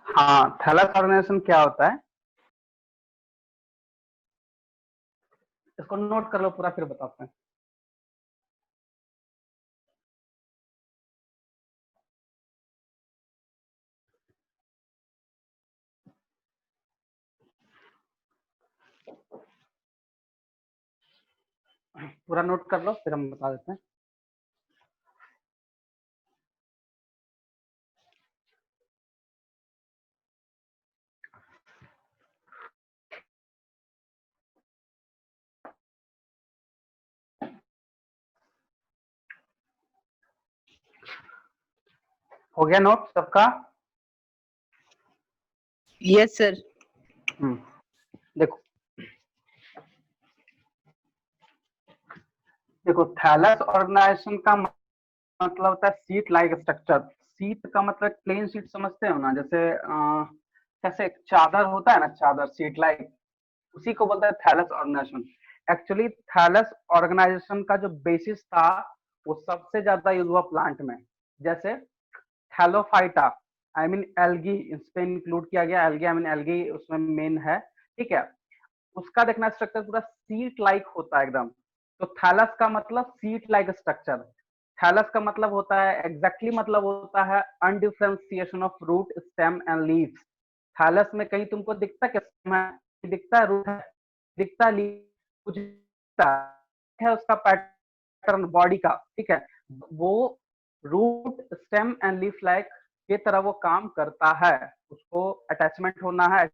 हाँ, थैलस ऑर्गेनाइजेशन क्या होता है, इसको नोट कर लो पूरा, फिर बताते हैं। पूरा नोट कर लो, फिर हम बता देते हैं। हो गया नोट सबका? Yes sir. देखो देखो, थैलस ऑर्गेनाइजेशन का मतलब होता है सीट लाइक स्ट्रक्चर। सीट का मतलब प्लेन सीट समझते हो ना, जैसे कैसे एक चादर होता है ना, चादर सीट लाइक, उसी को बोलते हैं thallus organisation. Actually thallus organisation का जो बेसिस था वो सबसे ज्यादा यूज हुआ प्लांट में, जैसे थैलोफाइटा, आई मीन एल्गी, इसमें इंक्लूड किया गया। एल्गी आई मीन एल्गी उसमें मेन है, ठीक है। उसका देखना स्ट्रक्चर पूरा सीट लाइक होता है एकदम। तो थैलस का मतलब सीट लाइक स्ट्रक्चर। थैलस का मतलब होता है एग्जैक्टली मतलब होता है undifferentiation of root, stem and leaves. Thallus में कहीं तुमको दिखता क्या? दिखता है रूट है, दिखता है कुछ दिखता है उसका पैटर्न बॉडी का, ठीक है। वो root, stem and leaf like के तरह वो काम करता है। उसको अटैचमेंट होना है,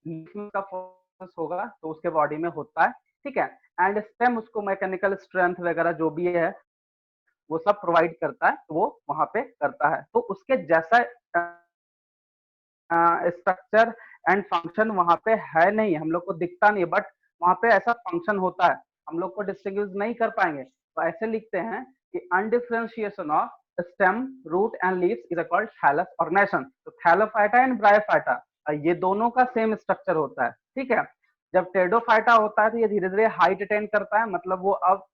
लीफ का फोकस होगा तो उसके बॉडी में होता है, ठीक है। एंड स्टेम उसको मैकेनिकल स्ट्रेंथ वगैरह जो भी है वो सब प्रोवाइड करता है, तो वो वहां पे करता है। तो उसके जैसा स्ट्रक्चर एंड फंक्शन वहां पे है नहीं, हम लोग को दिखता नहीं, बट वहां पे ऐसा फंक्शन होता है, हम लोग को डिस्टिंग्विश नहीं कर पाएंगे। तो ऐसे लिखते हैं कि undifferentiation of stem, root and leaves is called thallus organisation. तो थैलोफाइटा एंड ब्रायोफाइटा ये दोनों का सेम स्ट्रक्चर होता है, ठीक है। जब टेडोफाइटा होता है तो ये धीरे धीरे हाइट अटेन करता है, मतलब वो अब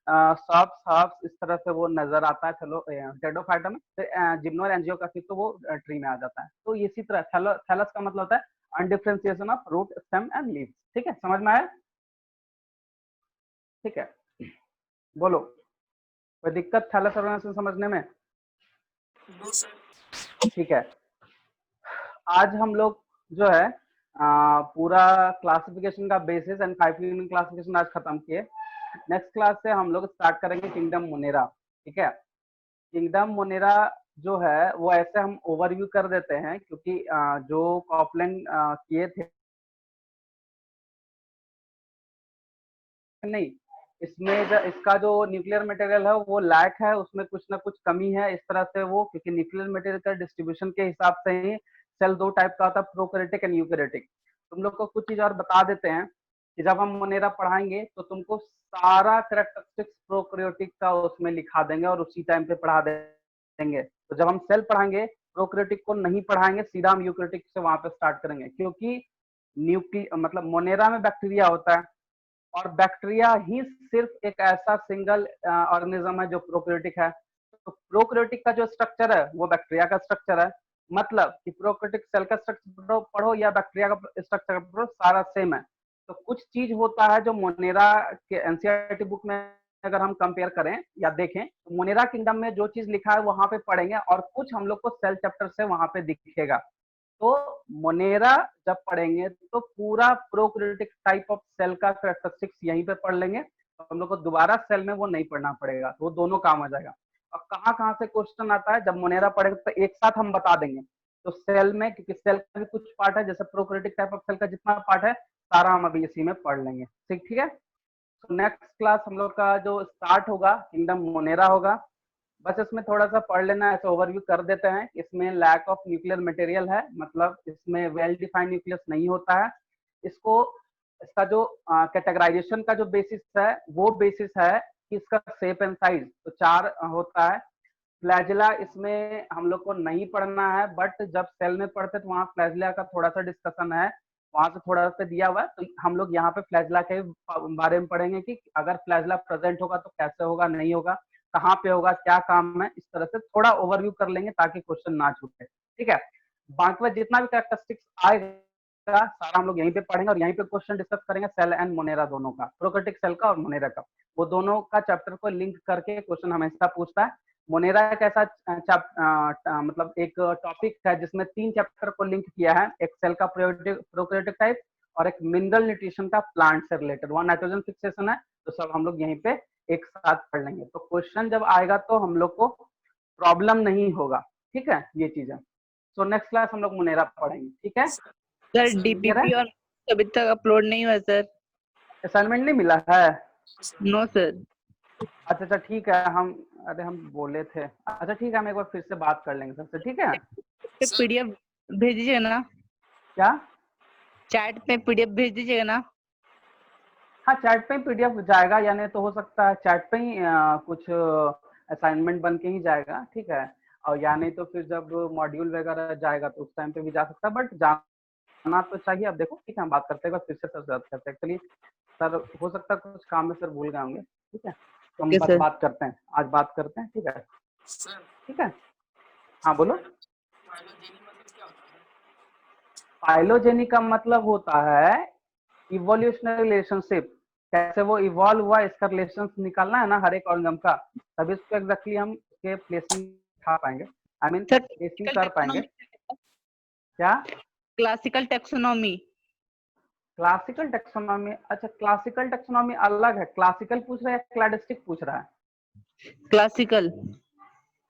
सब सब इस तरह से वो नजर आता है। चलो टेडोफाइटा में जिम्नो और एंजियोकार्सी तो वो ट्री में आ जाता है। तो इसी तरह थैलस का मतलब होता है undifferentiation of root, stem and leaves, ठीक है। समझ में आया? ठीक है, बोलो कोई दिक्कत थैलस ऑर्गेनाइजेशन समझने में? ठीक है, आज हम लोग जो है पूरा क्लासिफिकेशन का बेसिस एंड फाइव क्लासिफिकेशन आज खत्म किए। नेक्स्ट क्लास से हम लोग स्टार्ट करेंगे किंगडम मोनेरा, ठीक है। किंगडम मोनेरा जो है वो ऐसे हम ओवरव्यू कर देते हैं, क्योंकि जो कॉपलैंड किए थे नहीं, इसमें इसका जो न्यूक्लियर मटेरियल है वो लैक है, उसमें कुछ ना कुछ कमी है इस तरह से वो, क्योंकि न्यूक्लियर मटेरियल का डिस्ट्रीब्यूशन के हिसाब से ही सेल दो टाइप का होता है, प्रोकैरियोटिक एंड यूकैरियोटिक। तुम लोग को कुछ चीज और बता देते हैं कि जब हम मोनेरा पढ़ाएंगे तो तुमको सारा कैरेक्टरिस्टिक्स प्रोकैरियोटिक का उसमें लिखा देंगे और उसी टाइम पे पढ़ा देंगे। तो जब हम सेल पढ़ाएंगे प्रोकैरियोटिक को नहीं पढ़ाएंगे, सीधा हम यूकैरियोटिक से वहां पे स्टार्ट करेंगे, क्योंकि मतलब मोनेरा में बैक्टीरिया होता है और बैक्टीरिया ही सिर्फ एक ऐसा सिंगल ऑर्गेनिज्म है जो प्रोकैरियोटिक है। तो प्रोकैरियोटिक का जो स्ट्रक्चर है वो बैक्टीरिया का स्ट्रक्चर है, मतलब कि प्रोकैरियोटिक सेल का स्ट्रक्चर पढ़ो या बैक्टीरिया का स्ट्रक्चर पढ़ो, सारा सेम है। तो कुछ चीज होता है जो मोनेरा के एनसीईआरटी बुक में अगर हम कंपेयर करें या देखें तो मोनेरा किंगडम में जो चीज लिखा है वहां पे पढ़ेंगे और कुछ हम लोग को सेल चैप्टर से वहां पे दिखेगा। तो मोनेरा जब पढ़ेंगे तो पूरा प्रोकैरियोटिक टाइप ऑफ सेल का कैरेक्टरिस्टिक्स यहीं पे पढ़ लेंगे, तो हम लोग को दोबारा सेल में वो नहीं पढ़ना पड़ेगा, तो वो दोनों काम आ जाएगा। और कहाँ से क्वेश्चन आता है, जब मोनेरा पढ़ेंगे तो एक साथ हम बता देंगे। तो सेल में, क्योंकि सेल का भी कुछ पार्ट है, जैसे प्रोकैरियोटिक टाइप ऑफ सेल का जितना पार्ट है सारा हम अभी इसी में पढ़ लेंगे। ठीक है। तो नेक्स्ट क्लास हम लोग का जो स्टार्ट होगा किंगडम मोनेरा होगा। बस इसमें थोड़ा सा पढ़ लेना, ऐसे ओवरव्यू कर देते हैं। इसमें लैक ऑफ न्यूक्लियर मटेरियल है, मतलब इसमें वेल डिफाइंड न्यूक्लियस नहीं होता है। इसका जो कैटेगराइजेशन का जो बेसिस है वो बेसिस है कि इसका शेप एंड साइज, तो 4 होता है। फ्लैजिला इसमें हम लोग को नहीं पढ़ना है, बट जब सेल में पढ़ते तो वहाँ फ्लैजिला का थोड़ा सा डिस्कशन है, वहां से थोड़ा सा दिया हुआ है। तो हम लोग यहाँ पे फ्लैजिला के बारे में पढ़ेंगे कि अगर फ्लैजिला प्रेजेंट होगा तो कैसे होगा, नहीं होगा, कहाँ पे होगा, क्या काम है, इस तरह से थोड़ा ओवरव्यू कर लेंगे ताकि क्वेश्चन ना छूटे। ठीक है। बाकी में जितना भी कैरेक्टरिस्टिक्स आएगा सारा हम लोग यहीं पे पढ़ेंगे और यहीं पे क्वेश्चन डिस्कस करेंगे सेल एंड मोनेरा दोनों का, प्रोकैरियोटिक सेल का और मोनेरा का। वो दोनों का चैप्टर को लिंक करके क्वेश्चन हमेशा पूछता है। मोनेरा एक ऐसा मतलब एक टॉपिक है जिसमें 3 चैप्टर को लिंक किया है, एक सेल का प्रोकैरियोटिक टाइप और एक मिनरल न्यूट्रिशन का प्लांट से रिलेटेड, वहाँ नाइट्रोजन फिक्सेशन है, तो सब हम लोग यहीं पे एक साथ पढ़ लेंगे। तो क्वेश्चन जब आएगा तो हम लोग को प्रॉब्लम नहीं होगा। ठीक है, ये चीज है। सो नेक्स्ट क्लास हम लोग मोनेरा पढ़ेंगे। ठीक है सर, डीपीपी और अभी तक अपलोड नहीं हुआ सर। असाइनमेंट नहीं मिला है? No sir. अच्छा ठीक है, हम बोले थे। अच्छा ठीक है, हम एक बार फिर से बात कर लेंगे सबसे। ठीक है, पीडीएफ भेज दीजिएगा ना? क्या चैट पे पीडीएफ भेज दीजिएगा ना? हाँ, चैट पे ही पीडीएफ जाएगा, या नहीं तो हो सकता है चैट पे ही कुछ असाइनमेंट बन के ही जाएगा। ठीक है, और या नहीं तो फिर जब मॉड्यूल वगैरह जाएगा तो उस टाइम पे भी जा सकता है, बट जाना तो चाहिए। अब देखो, ठीक है, हम बात करते हैं फिर से सर बात करते हैं। एक्चुअली सर हो सकता है कुछ काम में सर भूल गए होंगे। ठीक है, तो हम बस बात करते हैं, आज बात करते हैं। ठीक है ठीक है, हाँ बोलो। फाइलोजेनी का मतलब होता है इवोल्यूशनरी रिलेशनशिप, कैसे वो इवॉल्व हुआ इसका रिलेशन निकालना है ना हर एक ऑर्गेनिज्म का, तभी इसको एग्जैक्टली हम उसके प्लेसिंग खा पाएंगे, आई मीन प्लेसिंग कर पाएंगे। क्या? Classical taxonomy. Classical taxonomy? अच्छा, क्लासिकल टेक्सोनॉमी अलग है। क्लासिकल पूछ रहा है या क्लैडिस्टिक पूछ रहा है? क्लासिकल।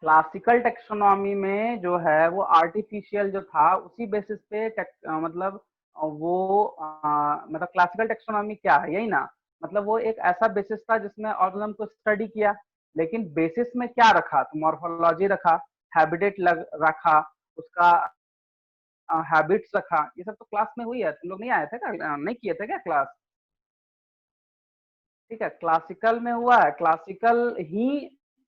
क्लासिकल टेक्सोनॉमी में जो है वो आर्टिफिशियल जो था उसी बेसिस पे मतलब वो मतलब क्लासिकल टेक्सोनॉमी क्या है, यही ना, मतलब वो एक ऐसा बेसिस था जिसमें ऑर्गेनिज्म को स्टडी किया, लेकिन बेसिस में क्या रखा, तो मॉर्फोलॉजी रखा, हैबिटेट रखा, उसका हैबिट्स रखा। ये सब तो क्लास में हुई है, तुम लोग नहीं आए थे क्या, नहीं किए थे क्या क्लास? ठीक है, क्लासिकल में हुआ है। क्लासिकल ही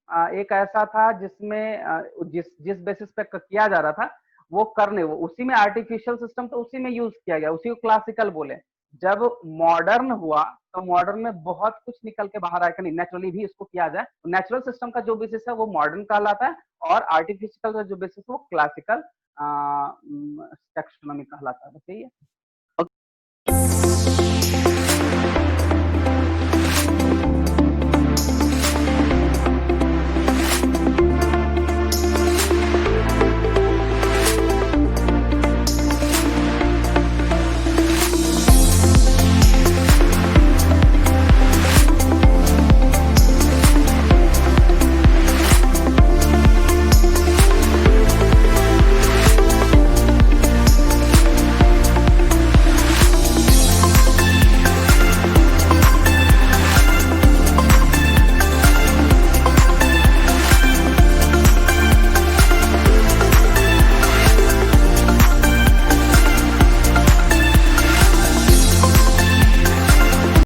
एक ऐसा था जिसमें जिस बेसिस पे किया जा रहा था वो करने, वो उसी में आर्टिफिशियल सिस्टम तो उसी में यूज किया गया, उसी को क्लासिकल बोले। जब मॉडर्न हुआ तो मॉडर्न में बहुत कुछ निकल के बाहर आया कि नहीं नेचुरली भी इसको किया जाए, तो नेचुरल सिस्टम का जो बेसिस है वो मॉडर्न कहलाता है और आर्टिफिशियल का जो बेसिस है वो क्लासिकल टेक्सोनॉमी कहलाता है। बस यही है।